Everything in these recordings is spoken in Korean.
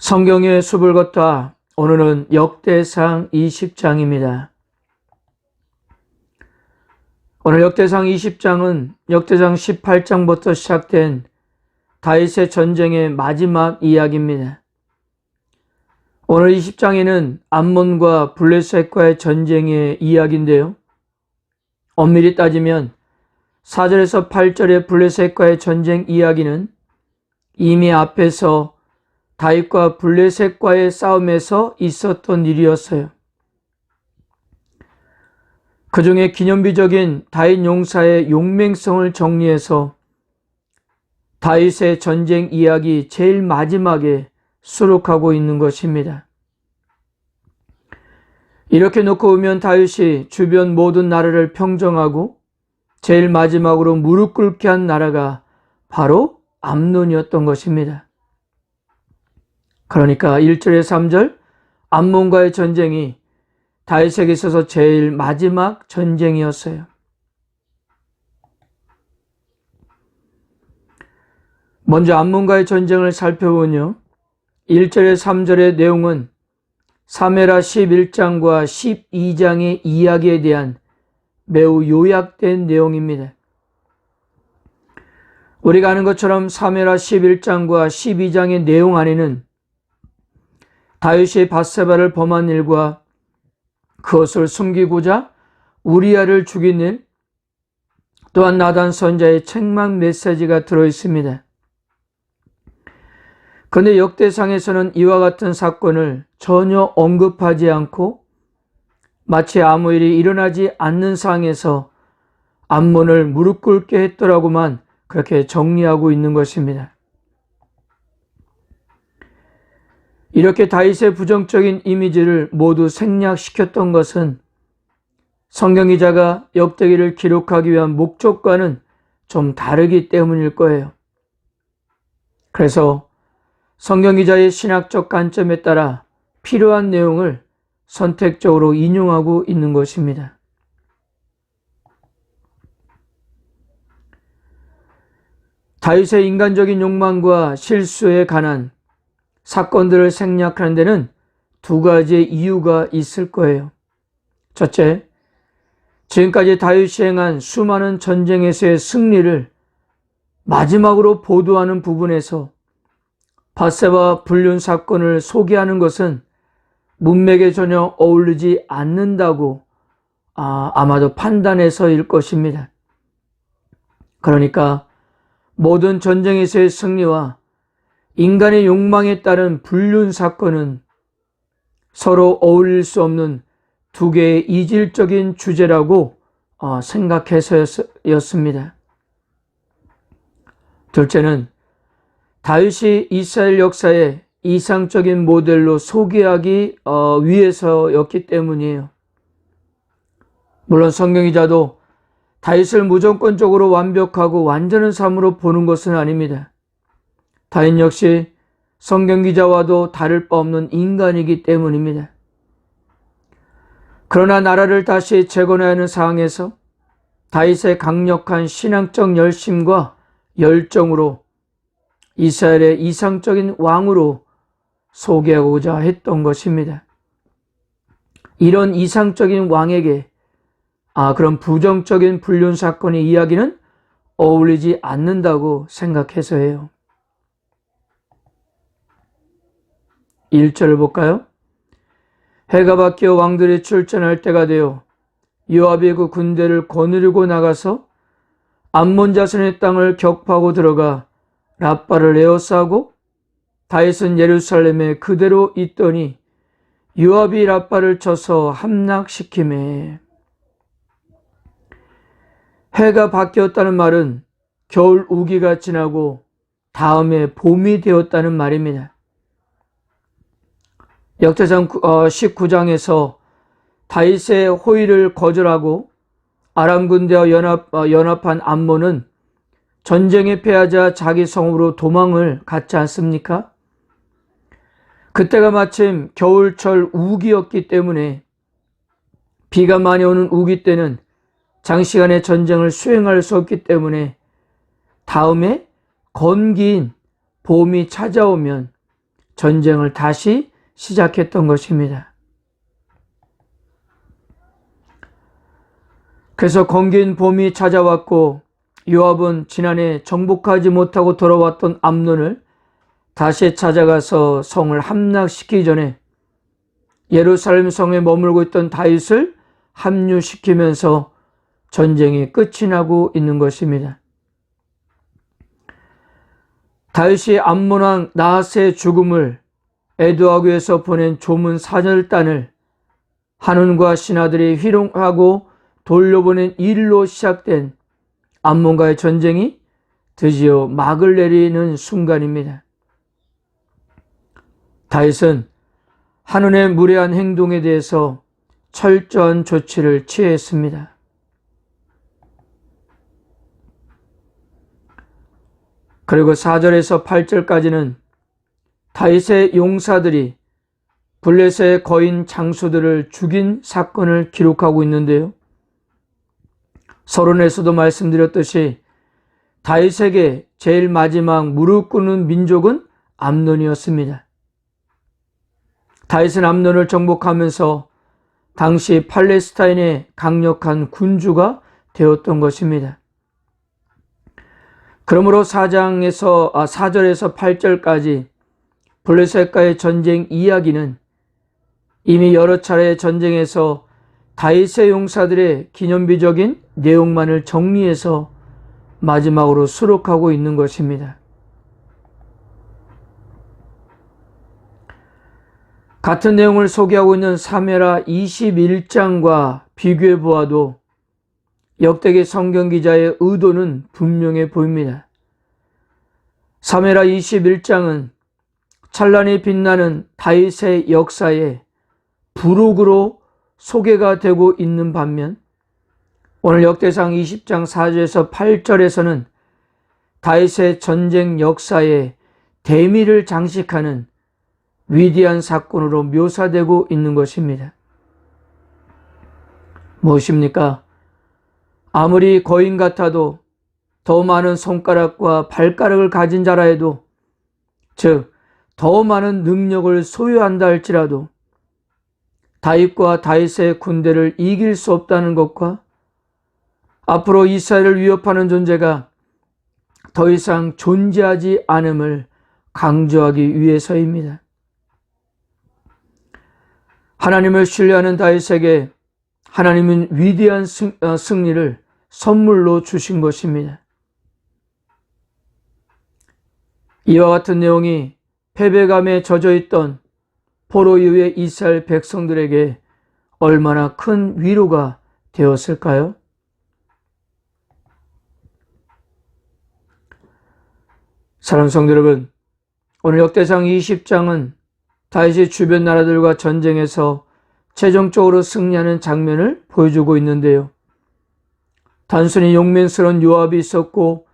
성경의 숲을 걷다. 오늘은 역대상 20장입니다. 오늘 역대상 20장은 역대상 18장부터 시작된 다윗의 전쟁의 마지막 이야기입니다. 오늘 20장에는 암몬과 블레셋과의 전쟁의 이야기인데요. 엄밀히 따지면 4절에서 8절의 블레셋과의 전쟁 이야기는 이미 앞에서 다윗과 블레셋과의 싸움에서 있었던 일이었어요. 그 중에 기념비적인 다윗 용사의 용맹성을 정리해서 다윗의 전쟁 이야기 제일 마지막에 수록하고 있는 것입니다. 이렇게 놓고 보면 다윗이 주변 모든 나라를 평정하고 제일 마지막으로 무릎 꿇게 한 나라가 바로 암논이었던 것입니다. 그러니까 1절에서 3절 암몬과의 전쟁이 다윗에게 있어서 제일 마지막 전쟁이었어요. 먼저 암몬과의 전쟁을 살펴보면요. 1절에서 3절의 내용은 사무엘하 11장과 12장의 이야기에 대한 매우 요약된 내용입니다. 우리가 아는 것처럼 사무엘하 11장과 12장의 내용 안에는 다윗이 밧세바를 범한 일과 그것을 숨기고자 우리아를 죽인 일, 또한 나단 선자의 책망 메시지가 들어있습니다. 그런데 역대상에서는 이와 같은 사건을 전혀 언급하지 않고 마치 아무 일이 일어나지 않는 상황에서 암몬을 무릎 꿇게 했더라고만 그렇게 정리하고 있는 것입니다. 이렇게 다윗의 부정적인 이미지를 모두 생략시켰던 것은 성경 기자가 역대기를 기록하기 위한 목적과는 좀 다르기 때문일 거예요. 그래서 성경 기자의 신학적 관점에 따라 필요한 내용을 선택적으로 인용하고 있는 것입니다. 다윗의 인간적인 욕망과 실수에 관한 사건들을 생략하는 데는 두 가지의 이유가 있을 거예요. 첫째, 지금까지 다윗이 행한 수많은 전쟁에서의 승리를 마지막으로 보도하는 부분에서 밧세바 불륜 사건을 소개하는 것은 문맥에 전혀 어울리지 않는다고 아마도 판단해서일 것입니다. 그러니까 모든 전쟁에서의 승리와 인간의 욕망에 따른 불륜 사건은 서로 어울릴 수 없는 두 개의 이질적인 주제라고 생각해서였습니다. 둘째는 다윗이 이스라엘 역사의 이상적인 모델로 소개하기 위해서였기 때문이에요. 물론 성경 기자도 다윗을 무조건적으로 완벽하고 완전한 삶으로 보는 것은 아닙니다. 다윗 역시 성경 기자와도 다를 바 없는 인간이기 때문입니다. 그러나 나라를 다시 재건해야 하는 상황에서 다윗의 강력한 신앙적 열심과 열정으로 이스라엘의 이상적인 왕으로 소개하고자 했던 것입니다. 이런 이상적인 왕에게 그런 부정적인 불륜 사건의 이야기는 어울리지 않는다고 생각해서예요. 1절을 볼까요? 해가 바뀌어 왕들이 출전할 때가 되어 요압이 그 군대를 거느리고 나가서 암몬 자손의 땅을 격파하고 들어가 랍바를 에워싸고 다윗은 예루살렘에 그대로 있더니 요압이 랍바를 쳐서 함락시키매. 해가 바뀌었다는 말은 겨울 우기가 지나고 다음에 봄이 되었다는 말입니다. 역대상 19장에서 다윗의 호의를 거절하고 아람 군대와 연합한 암몬은 전쟁에 패하자 자기 성으로 도망을 갔지 않습니까? 그때가 마침 겨울철 우기였기 때문에 비가 많이 오는 우기 때는 장시간의 전쟁을 수행할 수 없기 때문에 다음에 건기인 봄이 찾아오면 전쟁을 다시 시작했던 것입니다. 그래서 건긴 봄이 찾아왔고 요압은 지난해 정복하지 못하고 돌아왔던 암논을 다시 찾아가서 성을 함락시키기 전에 예루살렘 성에 머물고 있던 다윗을 합류시키면서 전쟁이 끝이 나고 있는 것입니다. 다윗이 암몬 왕 나하스의 죽음을 애도하기 위해서 보낸 조문 사절단을 한운과 신하들이 희롱하고 돌려보낸 일로 시작된 암몬과의 전쟁이 드디어 막을 내리는 순간입니다. 다윗은 한운의 무례한 행동에 대해서 철저한 조치를 취했습니다. 그리고 4절에서 8절까지는 다윗의 용사들이 블레셋의 거인 장수들을 죽인 사건을 기록하고 있는데요. 서론에서도 말씀드렸듯이 다윗에게 제일 마지막 무릎 꿇는 민족은 암논이었습니다. 다윗은 암논을 정복하면서 당시 팔레스타인의 강력한 군주가 되었던 것입니다. 그러므로 4절에서 8절까지 블레셋과의 전쟁 이야기는 이미 여러 차례 전쟁에서 다윗의 용사들의 기념비적인 내용만을 정리해서 마지막으로 수록하고 있는 것입니다. 같은 내용을 소개하고 있는 사무엘하 21장과 비교해 보아도 역대기 성경 기자의 의도는 분명해 보입니다. 사무엘하 21장은 찬란히 빛나는 다윗의 역사의 부록으로 소개가 되고 있는 반면 오늘 역대상 20장 4절에서 8절에서는 다윗의 전쟁 역사의 대미를 장식하는 위대한 사건으로 묘사되고 있는 것입니다. 무엇입니까? 아무리 거인 같아도 더 많은 손가락과 발가락을 가진 자라 해도, 즉 더 많은 능력을 소유한다 할지라도 다윗과 다윗의 군대를 이길 수 없다는 것과 앞으로 이스라엘을 위협하는 존재가 더 이상 존재하지 않음을 강조하기 위해서입니다. 하나님을 신뢰하는 다윗에게 하나님은 위대한 승리를 선물로 주신 것입니다. 이와 같은 내용이 패배감에 젖어있던 포로 이후의 이스라엘 백성들에게 얼마나 큰 위로가 되었을까요? 사랑하는 성도 여러분, 오늘 역대상 20장은 다윗이 주변 나라들과 전쟁에서 최종적으로 승리하는 장면을 보여주고 있는데요. 단순히 용맹스러운 요압이 있었고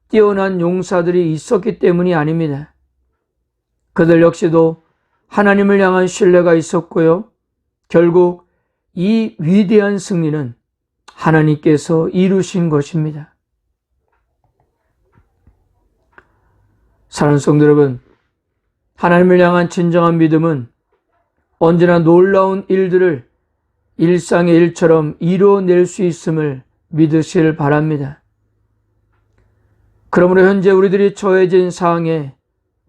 뛰어난 용사들이 있었기 때문이 아닙니다. 그들 역시도 하나님을 향한 신뢰가 있었고요. 결국 이 위대한 승리는 하나님께서 이루신 것입니다. 사랑하는 성도 여러분, 하나님을 향한 진정한 믿음은 언제나 놀라운 일들을 일상의 일처럼 이루어낼 수 있음을 믿으시길 바랍니다. 그러므로 현재 우리들이 처해진 상황에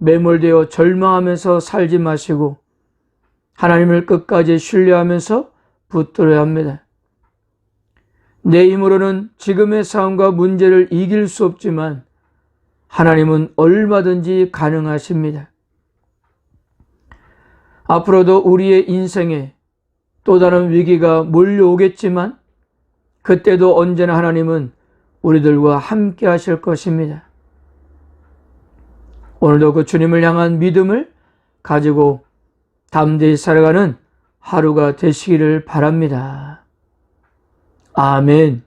매몰되어 절망하면서 살지 마시고 하나님을 끝까지 신뢰하면서 붙들어야 합니다. 내 힘으로는 지금의 상황과 문제를 이길 수 없지만 하나님은 얼마든지 가능하십니다. 앞으로도 우리의 인생에 또 다른 위기가 몰려오겠지만 그때도 언제나 하나님은 우리들과 함께 하실 것입니다. 오늘도 그 주님을 향한 믿음을 가지고 담대히 살아가는 하루가 되시기를 바랍니다. 아멘.